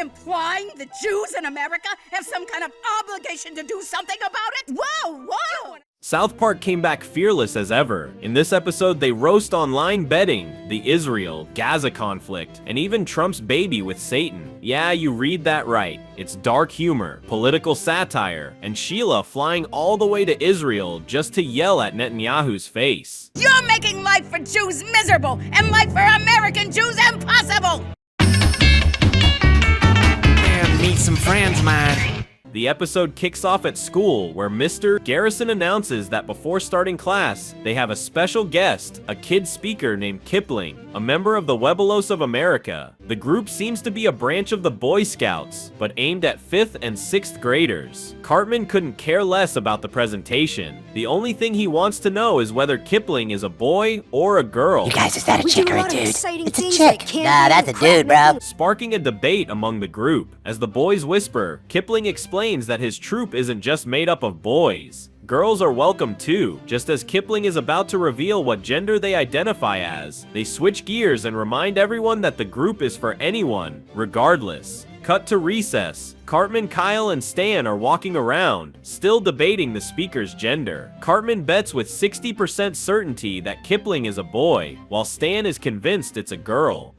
implying the Jews in America have some kind of obligation to do something about it? Whoa! South Park came back fearless as ever. In this episode, they roast online betting, the Israel-Gaza conflict, and even Trump's baby with Satan. Yeah, you read that right. It's dark humor, political satire, and Sheila flying all the way to Israel just to yell at Netanyahu's face. You're making life for Jews miserable and life for American Jews impossible! And meet some friends, man. The episode kicks off at school, where Mr. Garrison announces that before starting class, they have a special guest, a kid speaker named Kipling, a member of the Webelos of America. The group seems to be a branch of the Boy Scouts, but aimed at 5th and 6th graders. Cartman couldn't care less about the presentation. The only thing he wants to know is whether Kipling is a boy or a girl. You guys, is that a chick or a dude? It's a chick. Nah, that's a dude, bro. Sparking a debate among the group. As the boys whisper, Kipling explains that his troupe isn't just made up of boys. Girls are welcome too. Just as Kipling is about to reveal what gender they identify as, they switch gears and remind everyone that the group is for anyone, regardless. Cut to recess. Cartman, Kyle, and Stan are walking around, still debating the speaker's gender. Cartman bets with 60% certainty that Kipling is a boy, while Stan is convinced it's a girl.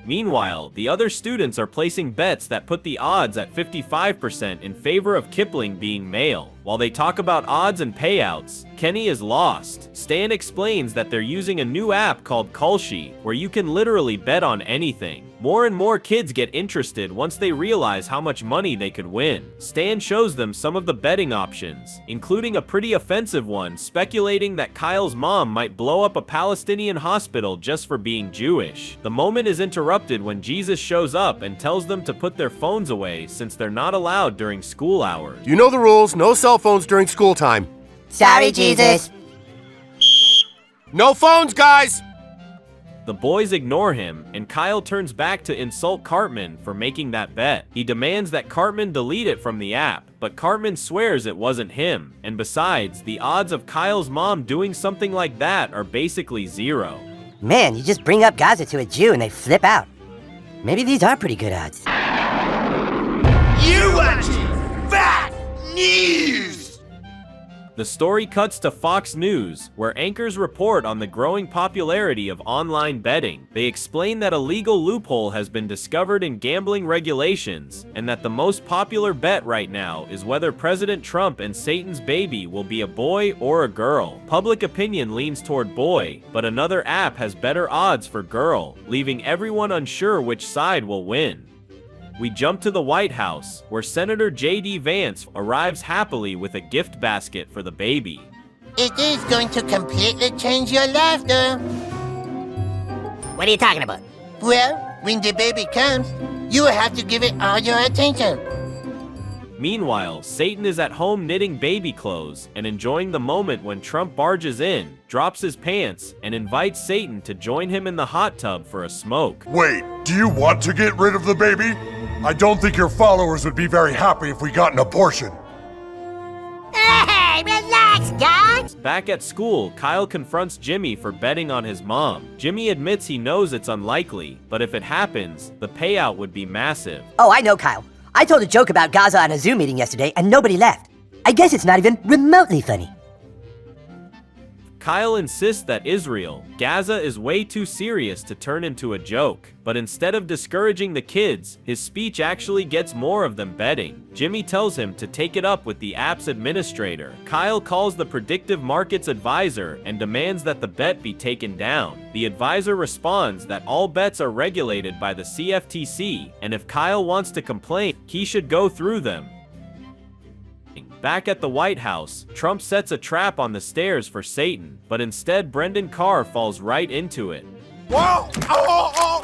Meanwhile, the other students are placing bets that put the odds at 55% in favor of Kipling being male. While they talk about odds and payouts, Kenny is lost. Stan explains that they're using a new app called Kalshi, where you can literally bet on anything. More and more kids get interested once they realize how much money they could win. Stan shows them some of the betting options, including a pretty offensive one speculating that Kyle's mom might blow up a Palestinian hospital just for being Jewish. The moment is interrupted when Jesus shows up and tells them to put their phones away since they're not allowed during school hours. You know the rules, no cell phones during school time. Sorry, Jesus. No phones, guys! The boys ignore him, and Kyle turns back to insult Cartman for making that bet. He demands that Cartman delete it from the app, but Cartman swears it wasn't him. And besides, the odds of Kyle's mom doing something like that are basically zero. Man, you just bring up Gaza to a Jew and they flip out. Maybe these are pretty good odds. You watching Fat News! The story cuts to Fox News, where anchors report on the growing popularity of online betting. They explain that a legal loophole has been discovered in gambling regulations, and that the most popular bet right now is whether President Trump and Satan's baby will be a boy or a girl. Public opinion leans toward boy, but another app has better odds for girl, leaving everyone unsure which side will win. We jump to the White House, where Senator J.D. Vance arrives happily with a gift basket for the baby. It is going to completely change your life, though. What are you talking about? Well, when the baby comes, you will have to give it all your attention. Meanwhile, Satan is at home knitting baby clothes and enjoying the moment when Trump barges in, drops his pants, and invites Satan to join him in the hot tub for a smoke. Wait, do you want to get rid of the baby? I don't think your followers would be very happy if we got an abortion. Hey, relax, guys! Back at school, Kyle confronts Jimmy for betting on his mom. Jimmy admits he knows it's unlikely, but if it happens, the payout would be massive. Oh, I know, Kyle. I told a joke about Gaza on a Zoom meeting yesterday and nobody laughed. I guess it's not even remotely funny. Kyle insists that Israel, Gaza is way too serious to turn into a joke. But instead of discouraging the kids, his speech actually gets more of them betting. Jimmy tells him to take it up with the app's administrator. Kyle calls the predictive markets advisor and demands that the bet be taken down. The advisor responds that all bets are regulated by the CFTC, and if Kyle wants to complain, he should go through them. Back at the White House, Trump sets a trap on the stairs for Satan, but instead Brendan Carr falls right into it. Whoa! Oh!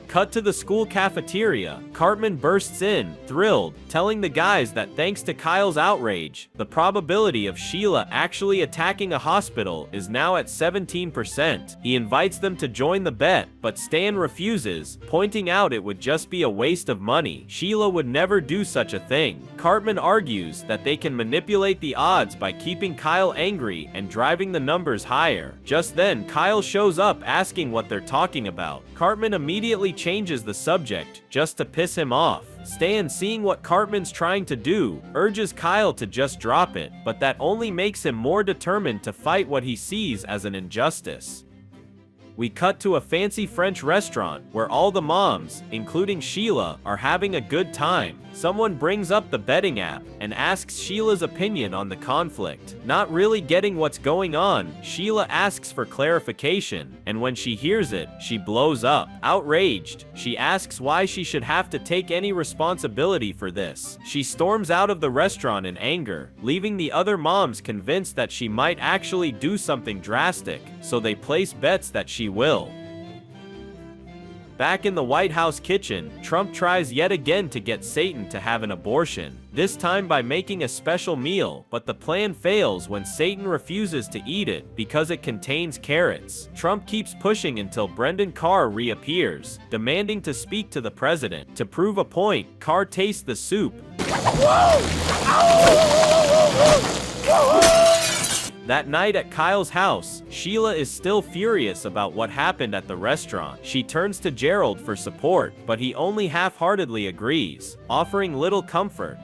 Cut to the school cafeteria. Cartman bursts in, thrilled, telling the guys that thanks to Kyle's outrage, the probability of Sheila actually attacking a hospital is now at 17%. He invites them to join the bet, but Stan refuses, pointing out it would just be a waste of money. Sheila would never do such a thing. Cartman argues that they can manipulate the odds by keeping Kyle angry and driving the numbers higher. Just then, Kyle shows up asking what they're talking about. Cartman immediately changes the subject, just to piss him off. Stan, seeing what Cartman's trying to do, urges Kyle to just drop it, but that only makes him more determined to fight what he sees as an injustice. We cut to a fancy French restaurant where all the moms, including Sheila, are having a good time. Someone brings up the betting app and asks Sheila's opinion on the conflict. Not really getting what's going on, Sheila asks for clarification, and when she hears it, she blows up. Outraged, she asks why she should have to take any responsibility for this. She storms out of the restaurant in anger, leaving the other moms convinced that she might actually do something drastic, so they place bets that she will. Back in the White House kitchen, Trump tries yet again to get Satan to have an abortion, this time by making a special meal, but the plan fails when Satan refuses to eat it because it contains carrots. Trump keeps pushing until Brendan Carr reappears, demanding to speak to the president. To prove a point, Carr tastes the soup. That night at Kyle's house, Sheila is still furious about what happened at the restaurant. She turns to Gerald for support, but he only half-heartedly agrees, offering little comfort.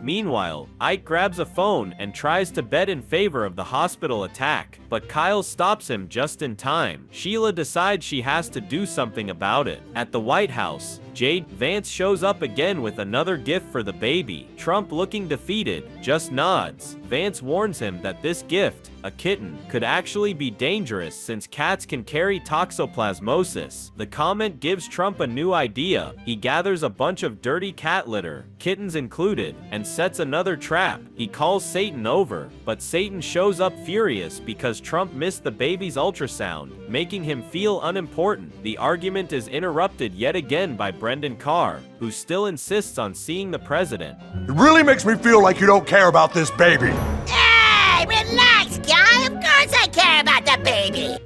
Meanwhile, Ike grabs a phone and tries to bet in favor of the hospital attack, but Kyle stops him just in time. Sheila decides she has to do something about it. At the White House, Vance shows up again with another gift for the baby. Trump, looking defeated, just nods. Vance warns him that this gift, a kitten, could actually be dangerous since cats can carry toxoplasmosis. The comment gives Trump a new idea. He gathers a bunch of dirty cat litter, kittens included, and sets another trap. He calls Satan over, but Satan shows up furious because Trump missed the baby's ultrasound, making him feel unimportant. The argument is interrupted yet again by Brendan Carr, who still insists on seeing the president. It really makes me feel like you don't care about this baby. Hey, relax, guy. Of course I care about the baby.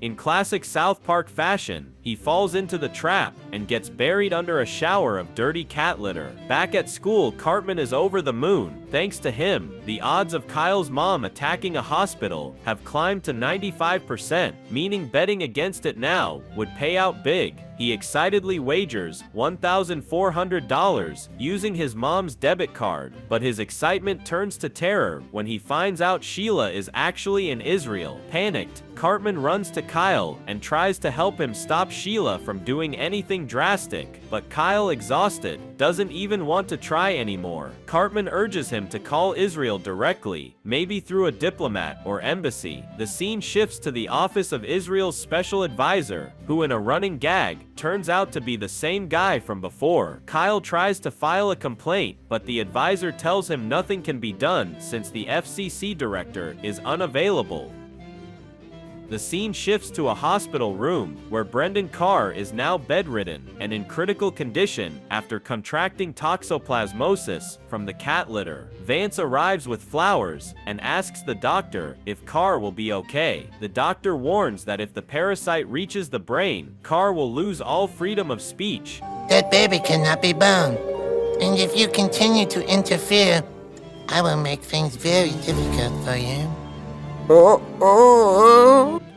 In classic South Park fashion, he falls into the trap and gets buried under a shower of dirty cat litter. Back at school, Cartman is over the moon. Thanks to him, the odds of Kyle's mom attacking a hospital have climbed to 95%, meaning betting against it now would pay out big. He excitedly wagers $1,400 using his mom's debit card, but his excitement turns to terror when he finds out Sheila is actually in Israel. Panicked, Cartman runs to Kyle and tries to help him stop Sheila from doing anything drastic, but Kyle, exhausted, doesn't even want to try anymore. Cartman urges him to call Israel directly, maybe through a diplomat or embassy. The scene shifts to the office of Israel's special advisor, who in a running gag turns out to be the same guy from before. Kyle tries to file a complaint, but the advisor tells him nothing can be done since the FCC director is unavailable. The scene shifts to a hospital room where Brendan Carr is now bedridden and in critical condition after contracting toxoplasmosis from the cat litter. Vance arrives with flowers and asks the doctor if Carr will be okay. The doctor warns that if the parasite reaches the brain, Carr will lose all freedom of speech. That baby cannot be born. And if you continue to interfere, I will make things very difficult for you.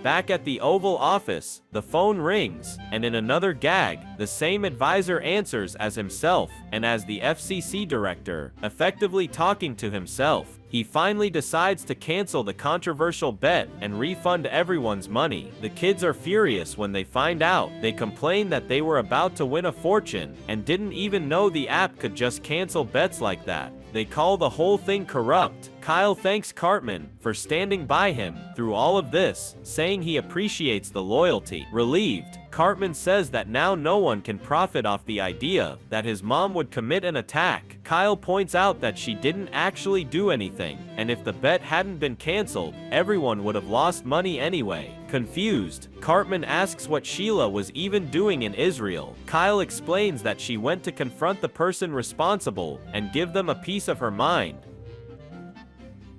Back at the Oval Office, the phone rings, and in another gag, the same advisor answers as himself, and as the FCC director, effectively talking to himself. He finally decides to cancel the controversial bet and refund everyone's money. The kids are furious when they find out. They complain that they were about to win a fortune and didn't even know the app could just cancel bets like that. They call the whole thing corrupt. Kyle thanks Cartman for standing by him through all of this, saying he appreciates the loyalty. Relieved, Cartman says that now no one can profit off the idea that his mom would commit an attack. Kyle points out that she didn't actually do anything, and if the bet hadn't been canceled, everyone would have lost money anyway. Confused, Cartman asks what Sheila was even doing in Israel. Kyle explains that she went to confront the person responsible and give them a piece of her mind.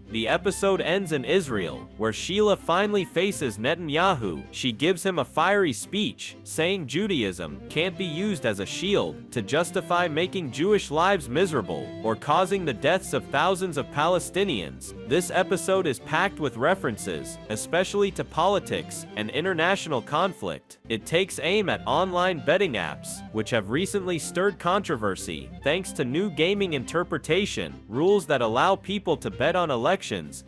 The episode ends in Israel, where Sheila finally faces Netanyahu. She gives him a fiery speech, saying Judaism can't be used as a shield to justify making Jewish lives miserable or causing the deaths of thousands of Palestinians. This episode is packed with references, especially to politics and international conflict. It takes aim at online betting apps, which have recently stirred controversy thanks to new gaming interpretation rules that allow people to bet on elections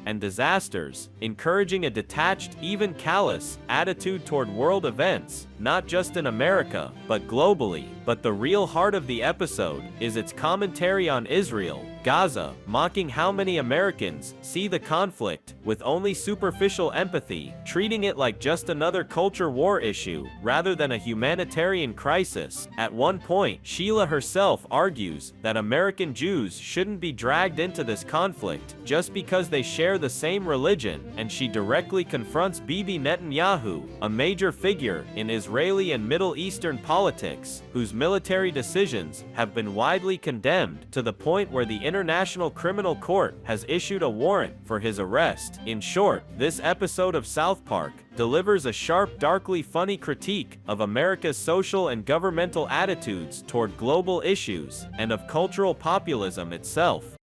and disasters, encouraging a detached, even callous attitude toward world events, not just in America, but globally. But the real heart of the episode is its commentary on Israel, Gaza, mocking how many Americans see the conflict with only superficial empathy, treating it like just another culture war issue rather than a humanitarian crisis. At one point, Sheila herself argues that American Jews shouldn't be dragged into this conflict just because they share the same religion, and she directly confronts Bibi Netanyahu, a major figure in Israeli and Middle Eastern politics, whose military decisions have been widely condemned to the point where the International Criminal Court has issued a warrant for his arrest. In short, this episode of South Park delivers a sharp, darkly funny critique of America's social and governmental attitudes toward global issues and of cultural populism itself.